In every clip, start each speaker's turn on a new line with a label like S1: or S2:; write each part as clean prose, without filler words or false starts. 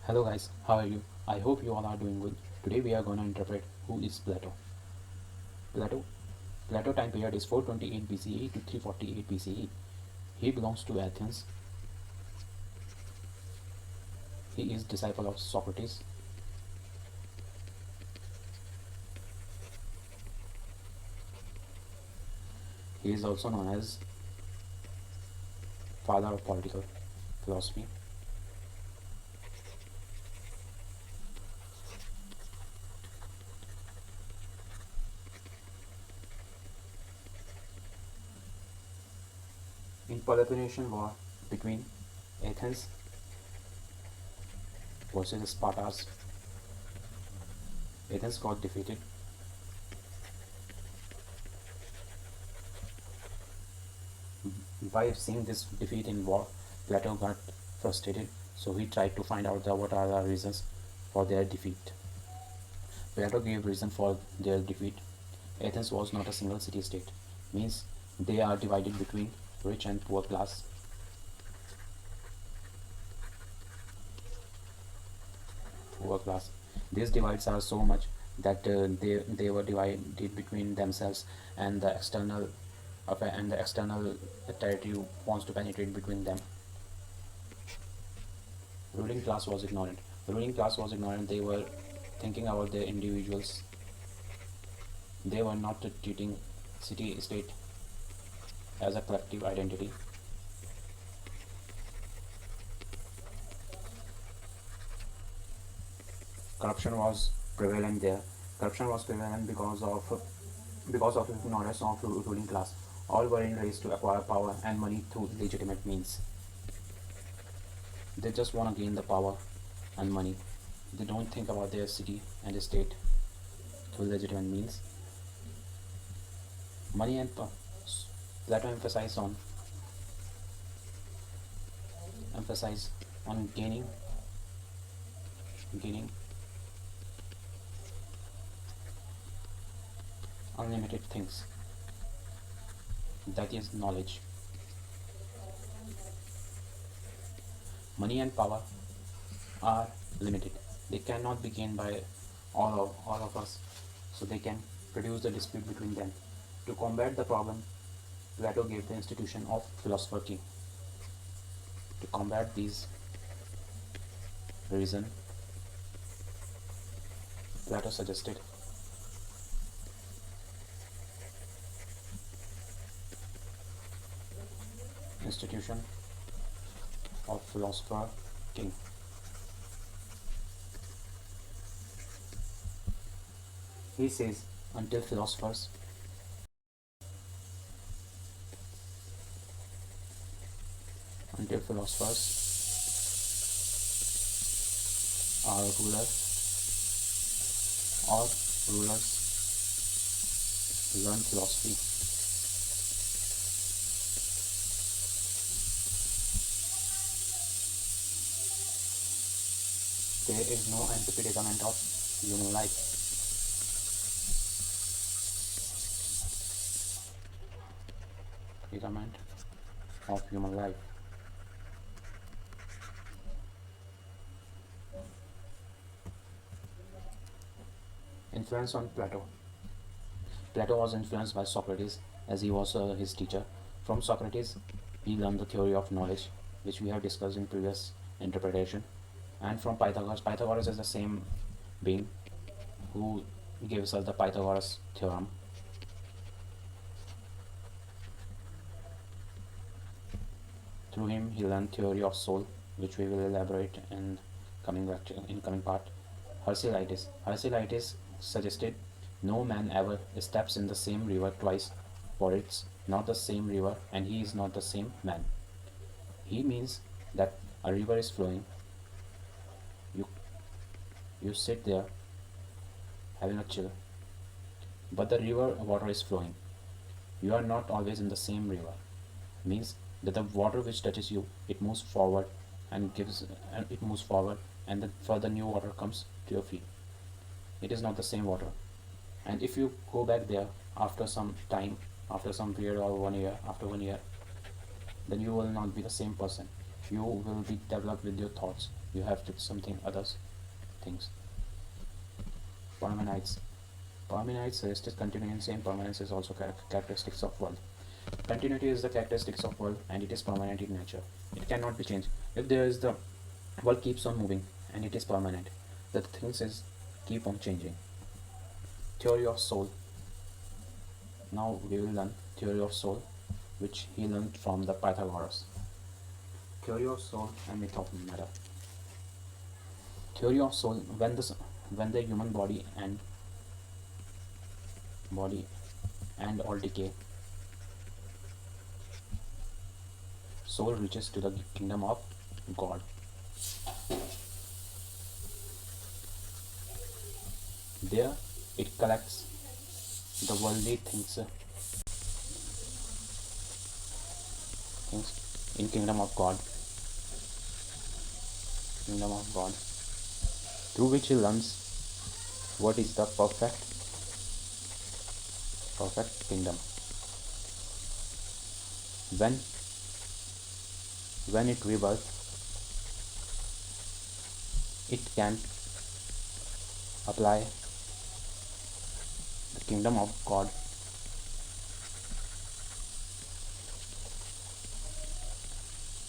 S1: Hello guys, how are you? I hope you all are doing good. Today we are going to interpret who is Plato. Plato Plato time period is 428 BCE to 348 BCE. He belongs to Athens. He is disciple of Socrates. He is also known as father of political philosophy. In Peloponnesian War between Athens versus Spartans, Athens got defeated. By seeing this defeat in war, Plato got frustrated, so he tried to find out what are the reasons for their defeat. Plato gave reason for their defeat. Athens was not a single city-state, means they are divided between rich and poor class. Poor class. These divides are so much that they were divided between themselves, and the external territory wants to penetrate between them. Ruling class was ignorant. Ruling class was ignorant. They were thinking about their individuals. They were not treating city-state as a collective identity. Corruption was prevalent there. Corruption was prevalent because of ignorance of ruling class. All were in race to acquire power and money through legitimate means. They just want to gain the power and money. They don't think about their city and state through legitimate means. Money and power. Plato emphasized on gaining unlimited things. That is knowledge. Money and power are limited. They cannot be gained by all of us, so they can produce the dispute between them. To combat the problem, Plato gave the institution of philosopher king. To combat these reason, Plato suggested institution of philosopher king. He says until philosophers are rulers learn philosophy. There is no antipediment of human life. Pediment of human life. Influence on Plato. Plato was influenced by Socrates as he was his teacher. From Socrates, he learned the theory of knowledge, which we have discussed in previous interpretation. And from Pythagoras is the same being who gives us the Pythagoras theorem. Through him, he learned theory of soul, which we will elaborate in coming part. Hersilytis suggested no man ever steps in the same river twice, for it's not the same river and he is not the same man. He means that a river is flowing. You sit there having a chill, but the river water is flowing. You are not always in the same river. Means that the water which touches you, it moves forward and and then further new water comes to your feet. It is not the same water. And if you go back there after some time, after some period or 1 year, after 1 year, then you will not be the same person. you will be developed with your thoughts. You have to something others things. Permanence. Permanence is continuity and permanence is also characteristics of world. Continuity is the characteristics of world and it is permanent in nature. It cannot be changed. If there is the world keeps on moving and it is permanent, the things is keep on changing. Theory of soul. Now we will learn theory of soul, which he learned from the Pythagoras. Theory of soul and myth of matter. Theory of soul: when the human body and all decay, soul reaches to the kingdom of God. There it collects the worldly things in kingdom of God, through which he learns what is the perfect kingdom. When it rebirths, it can apply the kingdom of God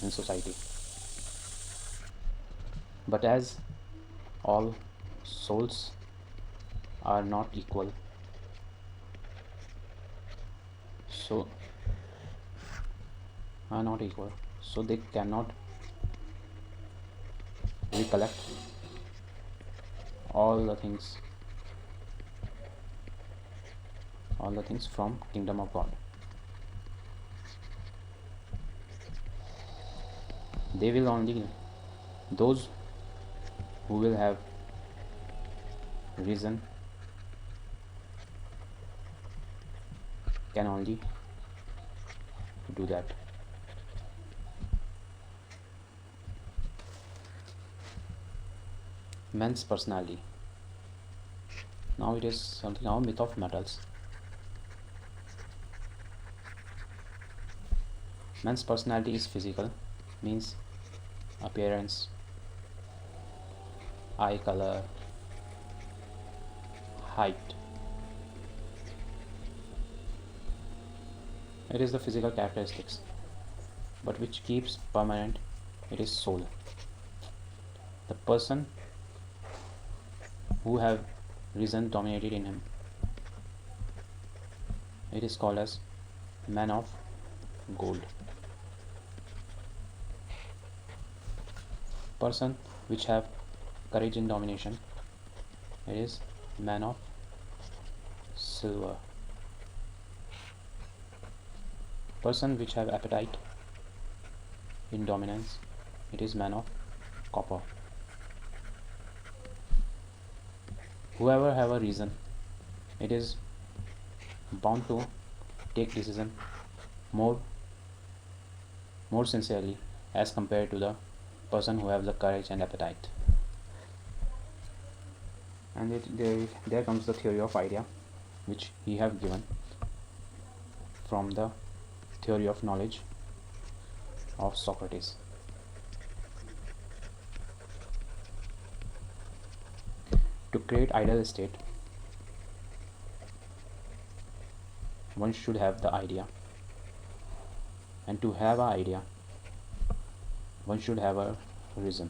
S1: in society. But as all souls are not equal, so they cannot recollect all the things from kingdom of God. They will only, those who will have reason can only do that. Man's personality. Now it is something now myth of metals. Man's personality is physical, means appearance, eye color, height. It is the physical characteristics, but which keeps permanent, it is soul. The person who have reason dominated in him, it is called as man of gold. Person which have courage in domination, it is man of silver. Person which have appetite in dominance, it is man of copper. Whoever have a reason, it is bound to take decision more sincerely as compared to the person who have the courage and appetite. And there comes the theory of idea, which he have given from the theory of knowledge of Socrates. To create ideal state, one should have the idea, and to have an idea, one should have a reason.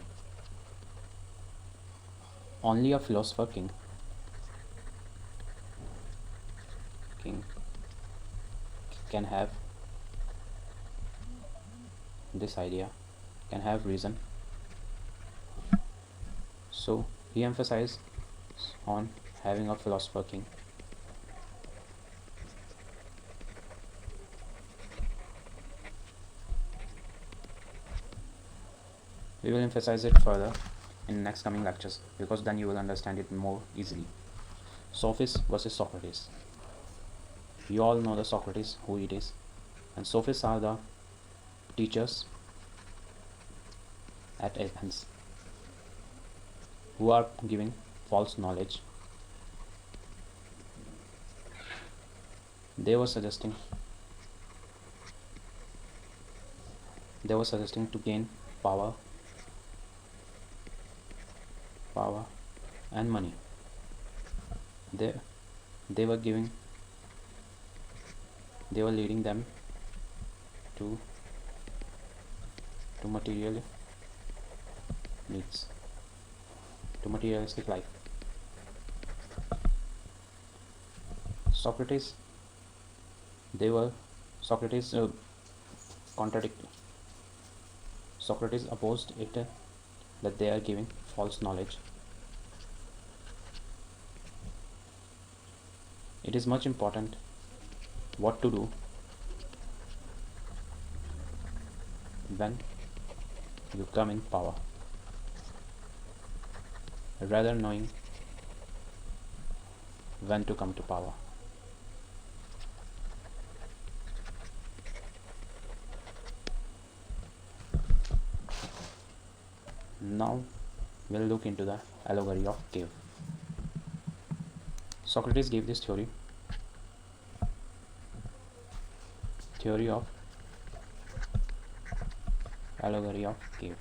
S1: Only a philosopher king can have this idea, can have reason. So he emphasized on having a philosopher king. We will emphasize it further in next coming lectures, because then you will understand it more easily. Sophist versus Socrates. You all know the Socrates, who it is, and sophists are the teachers at Athens who are giving false knowledge. They were suggesting to gain power and money. They they were giving they were leading them to material needs, to materialistic life. Socrates they were Socrates contradict Socrates opposed it, that they are giving false knowledge. It is much important what to do when you come in power, rather knowing when to come to power. Now we'll look into the allegory of cave. Socrates gave this theory of allegory of cave.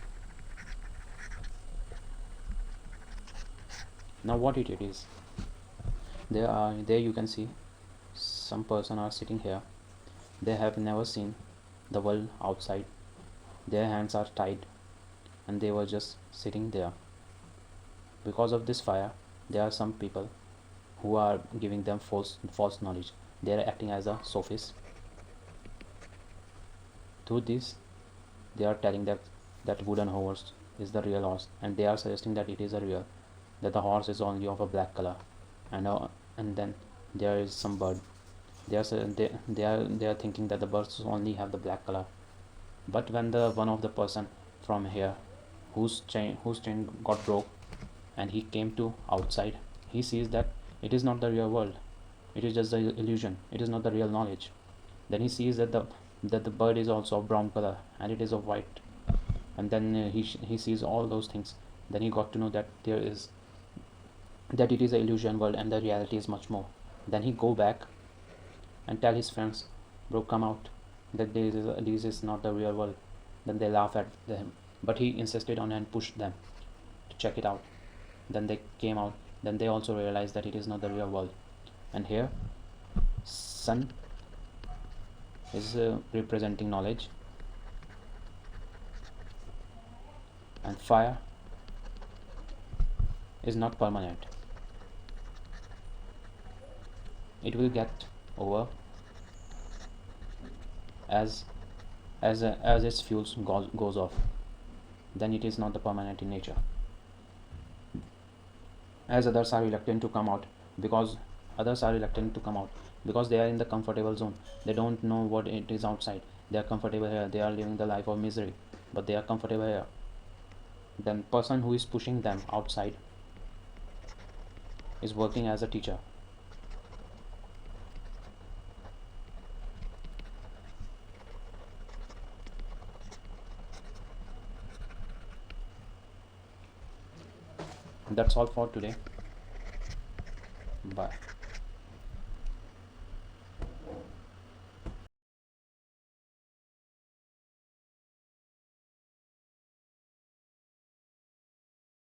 S1: Now what it is, there you can see some person are sitting here. They have never seen the world outside. Their hands are tied and they were just sitting there. Because of this fire, there are some people who are giving them false knowledge. They are acting as a sophist. Through this, they are telling that wooden horse is the real horse, and they are suggesting that it is a real, that the horse is only of a black color, and then there is some bird. They are thinking that the birds only have the black color. But when the one of the person from here, whose chain got broke, and he came to outside, he sees that it is not the real world. It is just the illusion. It is not the real knowledge. Then he sees that the bird is also of brown color and it is of white. And then he sees all those things. Then he got to know that that it is an illusion world and the reality is much more. Then he go back and tell his friends, bro, come out, that this is not the real world. Then they laugh at him, but he insisted on and pushed them to check it out. Then they came out. Then they also realized that it is not the real world. And here sun is representing knowledge, and fire is not permanent. It will get over as its fuels goes off. Then it is not the permanent in nature. As others are reluctant to come out because they are in the comfortable zone. They don't know what it is outside. They are comfortable here. They are living the life of misery, but they are comfortable here. Then person who is pushing them outside is working as a teacher. That's all for today. Bye.